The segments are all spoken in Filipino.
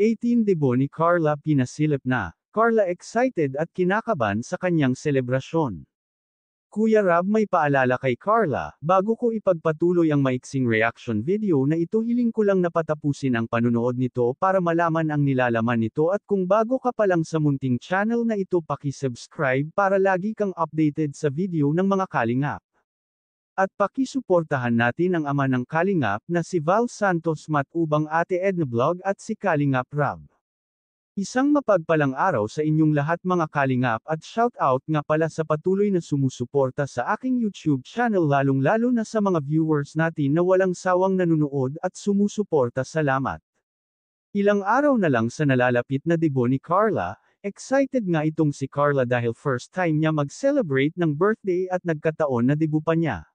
18 debo ni Carla pinasilip na. Carla excited at kinakabahan sa kanyang selebrasyon. Kuya Rob, may paalala kay Carla, bago ko ipagpatuloy ang maiksing reaction video na ito, hiling ko lang na patapusin ang panunood nito para malaman ang nilalaman nito, at kung bago ka pa lang sa munting channel na ito, paki-subscribe para lagi kang updated sa video ng mga kalingap. At pakisuportahan natin ang ama ng kalingap na si Val Santos Matubang, Ate Edna Vlog at si Kalingap Rob. Isang mapagpalang araw sa inyong lahat mga kalingap, at shout out nga pala sa patuloy na sumusuporta sa aking YouTube channel, lalong-lalo na sa mga viewers natin na walang sawang nanonood at sumusuporta. Salamat. Ilang araw na lang sa nalalapit na debo ni Carla, excited nga itong si Carla dahil first time niya mag-celebrate ng birthday at nagkataon na debo pa niya.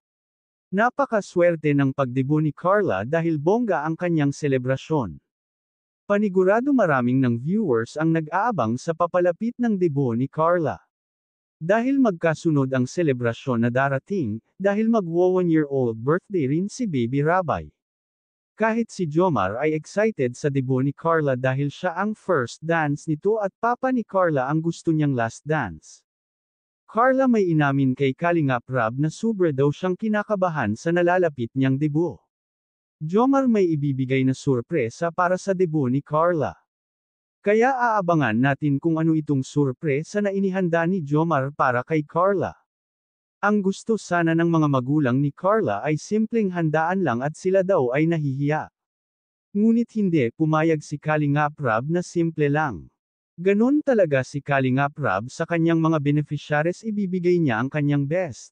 Napakaswerte ng pagdebo ni Carla dahil bongga ang kanyang selebrasyon. Panigurado maraming ng viewers ang nag-aabang sa papalapit ng debo ni Carla. Dahil magkasunod ang selebrasyon na darating, dahil mag-1-year-old birthday rin si Baby Rabay. Kahit si Jomar ay excited sa debo ni Carla dahil siya ang first dance nito at papa ni Carla ang gusto niyang last dance. Carla may inamin kay Kalingap Rob na sobra daw siyang kinakabahan sa nalalapit niyang debo. Jomar may ibibigay na surpresa para sa debo ni Carla. Kaya aabangan natin kung ano itong surpresa na inihanda ni Jomar para kay Carla. Ang gusto sana ng mga magulang ni Carla ay simpleng handaan lang at sila daw ay nahihiya. Ngunit hindi pumayag si Kalingap Rob na simple lang. Ganon talaga si Kalingap Rob sa kanyang mga beneficiaries, ibibigay niya ang kanyang best.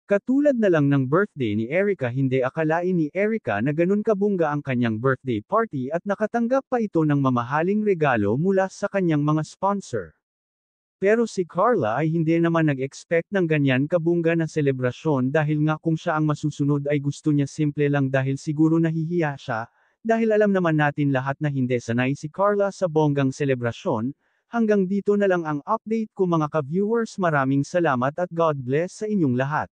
Katulad na lang ng birthday ni Erica, hindi akalain ni Erica na ganun kabongga ang kanyang birthday party at nakatanggap pa ito ng mamahaling regalo mula sa kanyang mga sponsor. Pero si Carla ay hindi naman nag-expect ng ganyan kabongga na selebrasyon, dahil nga kung siya ang masusunod ay gusto niya simple lang dahil siguro nahihiya siya, dahil alam naman natin lahat na hindi sanay si Carla sa bonggang selebrasyon. Hanggang dito na lang ang update ko mga ka-viewers, maraming salamat at God bless sa inyong lahat.